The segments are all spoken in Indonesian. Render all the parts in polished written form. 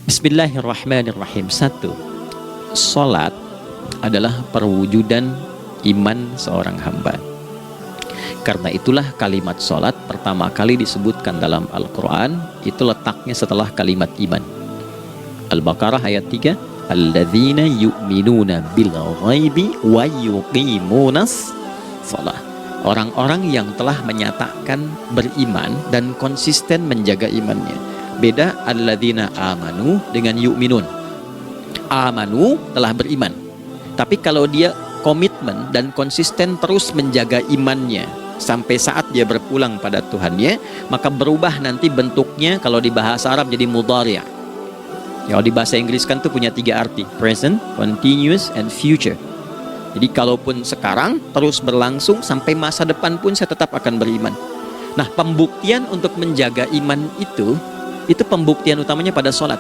Bismillahirrahmanirrahim. Satu, salat adalah perwujudan iman seorang hamba. Karena itulah kalimat salat pertama kali disebutkan dalam Al-Quran, itu letaknya setelah kalimat iman. Al-Baqarah ayat 3, alladzina yu'minuna bil ghaibi wa yuqimunas shalah. Orang-orang yang telah menyatakan beriman dan konsisten menjaga imannya. Beda alladzina amanu dengan yu'minun. Amanu telah beriman, tapi kalau dia komitmen dan konsisten terus menjaga imannya sampai saat dia berpulang pada Tuhannya, maka berubah nanti bentuknya. Kalau di bahasa Arab jadi mudhari'. Kalau di bahasa Inggris kan tuh punya 3 arti, present, continuous, and future. Jadi kalaupun sekarang terus berlangsung sampai masa depan pun saya tetap akan beriman. Nah, pembuktian untuk menjaga iman itu pembuktian utamanya pada sholat.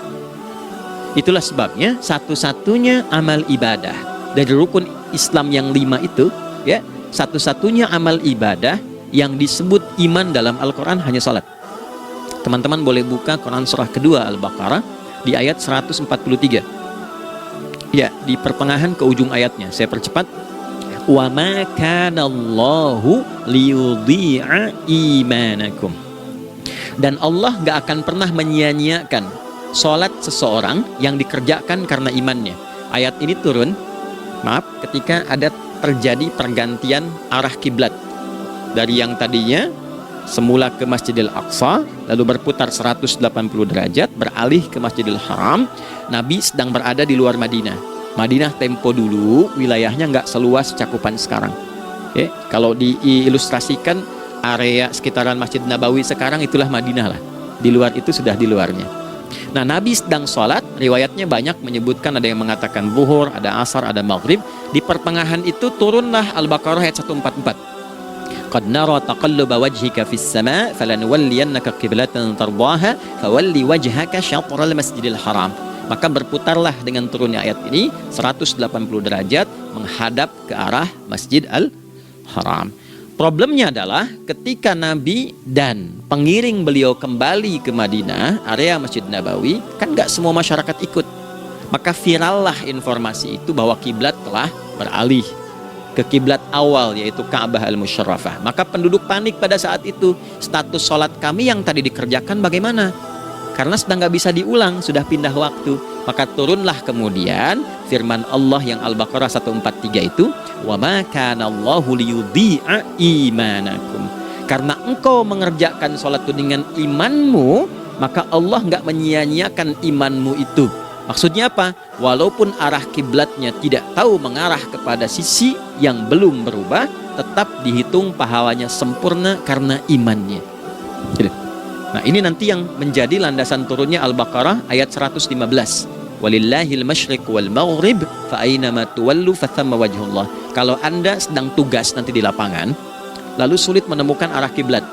Itulah sebabnya satu-satunya amal ibadah dari rukun Islam yang 5 itu, ya, satu-satunya amal ibadah yang disebut iman dalam Al-Quran hanya sholat. Teman-teman boleh buka Quran surah kedua Al-Baqarah di ayat 143. Ya, di pertengahan ke ujung ayatnya. Saya percepat. Wa ma kana Allahu liyudhi'a imanakum. Dan Allah gak akan pernah menyia-nyiakan sholat seseorang yang dikerjakan karena imannya. Ayat ini turun, ketika ada terjadi pergantian arah kiblat dari yang tadinya semula ke Masjidil Aqsa, lalu berputar 180 derajat beralih ke Masjidil Haram. Nabi sedang berada di luar Madinah. Madinah tempo dulu wilayahnya nggak seluas cakupan sekarang. Kalau diilustrasikan area sekitaran Masjid Nabawi sekarang, itulah Madinah lah. Di luar itu sudah di luarnya. Nah, Nabi sedang sholat, riwayatnya banyak menyebutkan, ada yang mengatakan zuhur, ada asar, ada maghrib. Di pertengahan itu turunlah Al-Baqarah ayat 144. Qad nara taqalluba wajhika fis sama' falanuwalliyannaka qiblatan tardaha fawalli wajhaka syatral masjidil haram. Maka berputarlah dengan turunnya ayat ini 180 derajat menghadap ke arah Masjid Al-Haram. Problemnya adalah ketika Nabi dan pengiring beliau kembali ke Madinah, area Masjid Nabawi, kan gak semua masyarakat ikut. Maka virallah informasi itu bahwa kiblat telah beralih ke kiblat awal, yaitu Ka'bah Al-Musyarrafah. Maka penduduk panik pada saat itu. Status sholat kami yang tadi dikerjakan bagaimana? Karena sedang gak bisa diulang, sudah pindah waktu. Maka turunlah kemudian firman Allah yang Al-Baqarah 143 itu, wa ma kana Allahu liyudhi'a imanakum. Karena engkau mengerjakan sholat itu dengan imanmu, maka Allah nggak menyia-nyiakan imanmu itu. Maksudnya apa? Walaupun arah kiblatnya tidak tahu mengarah kepada sisi yang belum berubah, tetap dihitung pahalanya sempurna karena imannya. Nah, ini nanti yang menjadi landasan turunnya Al-Baqarah ayat 115. Walillahil masyriq wal maghrib fa aynama tuwallu fathamma wajhullah. Kalau Anda sedang tugas nanti di lapangan, lalu sulit menemukan arah kiblat,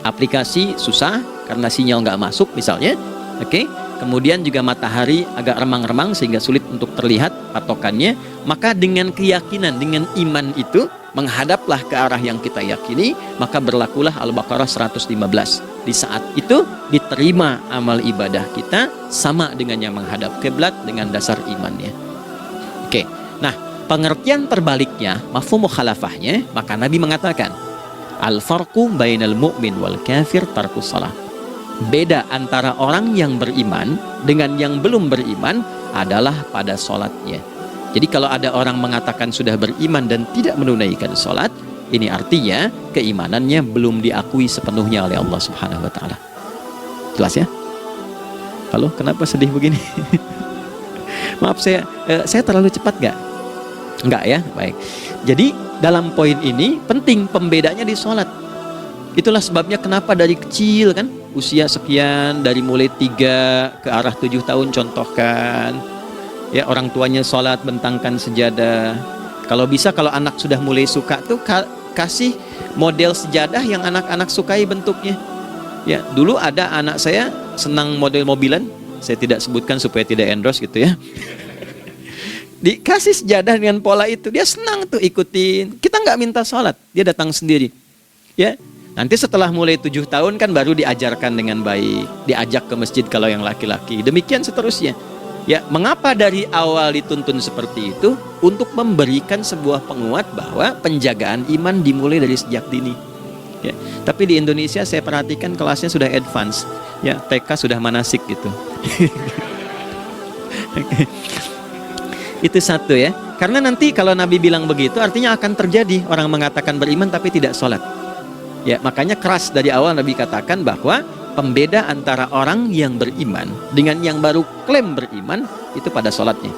aplikasi susah karena sinyal nggak masuk misalnya, kemudian juga matahari agak remang-remang sehingga sulit untuk terlihat patokannya, maka dengan keyakinan, dengan iman itu, menghadaplah ke arah yang kita yakini, maka berlakulah Al-Baqarah 115. Di saat itu diterima amal ibadah kita sama dengan yang menghadap kiblat dengan dasar imannya. Nah, pengertian terbaliknya, mafhum mukhalafahnya, maka Nabi mengatakan, al-farqu bainal mu'min wal kafir tarkus shalah. Beda antara orang yang beriman dengan yang belum beriman adalah pada sholatnya. Jadi kalau ada orang mengatakan sudah beriman dan tidak menunaikan sholat, ini artinya keimanannya belum diakui sepenuhnya oleh Allah Subhanahu wa Ta'ala. Jelas ya? Halo, kenapa sedih begini? Maaf, saya terlalu cepat nggak? Enggak ya? Baik. Jadi dalam poin ini penting pembedanya di sholat. Itulah sebabnya kenapa dari kecil kan, usia sekian, dari mulai 3 ke arah 7 tahun contohkan, ya, orang tuanya sholat bentangkan sejadah. Kalau bisa, kalau anak sudah mulai suka tuh kasih model sejadah yang anak-anak sukai bentuknya. Ya, dulu ada anak saya senang model mobilan, saya tidak sebutkan supaya tidak endorse gitu ya. Dikasih sejadah dengan pola itu, dia senang tuh ikutin. Kita nggak minta sholat, dia datang sendiri. Ya, Nanti setelah mulai 7 tahun kan baru diajarkan dengan baik, diajak ke masjid kalau yang laki-laki. Demikian seterusnya. Ya, mengapa dari awal dituntun seperti itu? Untuk memberikan sebuah penguat bahwa penjagaan iman dimulai dari sejak dini. Ya, tapi di Indonesia saya perhatikan kelasnya sudah advance. Ya, TK sudah manasik gitu. Itu satu ya. Karena nanti kalau Nabi bilang begitu artinya akan terjadi orang mengatakan beriman tapi tidak sholat. Ya, makanya keras dari awal Nabi katakan bahwa pembeda antara orang yang beriman dengan yang baru klaim beriman itu pada sholatnya.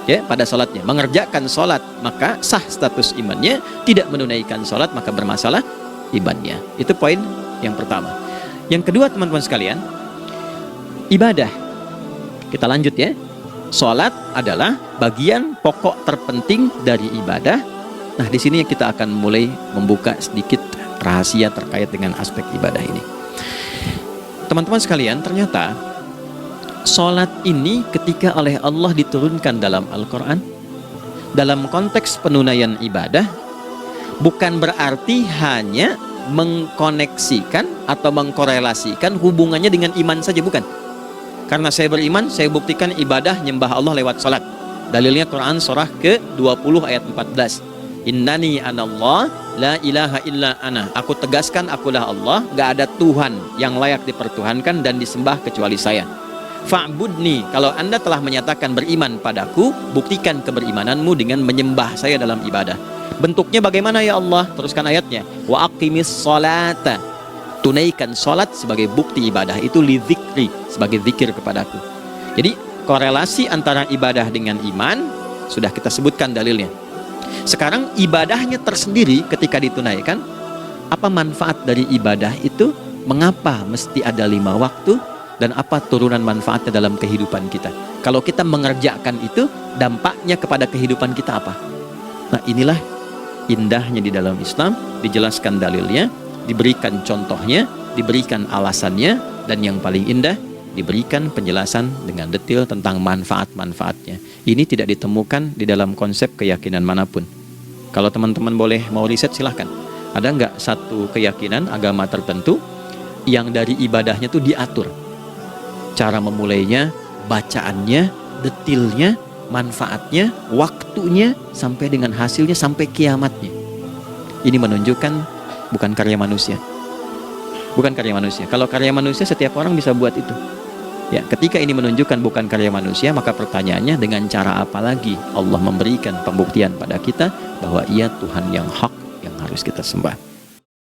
Ya, pada sholatnya. Mengerjakan sholat maka sah status imannya, tidak menunaikan sholat maka bermasalah imannya. Itu poin yang pertama. Yang kedua teman-teman sekalian, ibadah. Kita lanjut ya. Sholat adalah bagian pokok terpenting dari ibadah. Nah, di sini kita akan mulai membuka sedikit rahasia terkait dengan aspek ibadah ini. Teman-teman sekalian, ternyata sholat ini ketika oleh Allah diturunkan dalam Al-Quran, dalam konteks penunaian ibadah, bukan berarti hanya mengkoneksikan atau mengkorelasikan hubungannya dengan iman saja, bukan. Karena saya beriman, saya buktikan ibadah nyembah Allah lewat sholat. Dalilnya Quran surah ke-20 ayat 14. Innani anallah la ilaha illa ana. Aku tegaskan akulah Allah, gak ada Tuhan yang layak dipertuhankan dan disembah kecuali saya. Fa'budni, kalau Anda telah menyatakan beriman padaku, buktikan keberimananmu dengan menyembah saya dalam ibadah. Bentuknya bagaimana ya Allah? Teruskan ayatnya. Wa aqimis sholata. Tunaikan sholat sebagai bukti ibadah itu li dzikri, sebagai zikir kepadaku. Jadi korelasi antara ibadah dengan iman sudah kita sebutkan dalilnya. Sekarang ibadahnya tersendiri ketika ditunaikan, apa manfaat dari ibadah itu? Mengapa mesti ada 5 waktu? Dan apa turunan manfaatnya dalam kehidupan kita? Kalau kita mengerjakan itu, dampaknya kepada kehidupan kita apa? Nah, inilah indahnya di dalam Islam, dijelaskan dalilnya, diberikan contohnya, diberikan alasannya, dan yang paling indah, diberikan penjelasan dengan detail tentang manfaat-manfaatnya. Ini tidak ditemukan di dalam konsep keyakinan manapun. Kalau teman-teman boleh mau riset silahkan. Ada nggak satu keyakinan agama tertentu yang dari ibadahnya tuh diatur? Cara memulainya, bacaannya, detailnya, manfaatnya, waktunya, sampai dengan hasilnya, sampai kiamatnya. Ini menunjukkan bukan karya manusia. Bukan karya manusia. Kalau karya manusia setiap orang bisa buat itu. Ya, ketika ini menunjukkan bukan karya manusia, maka pertanyaannya dengan cara apa lagi Allah memberikan pembuktian pada kita bahwa Ia Tuhan yang hak yang harus kita sembah.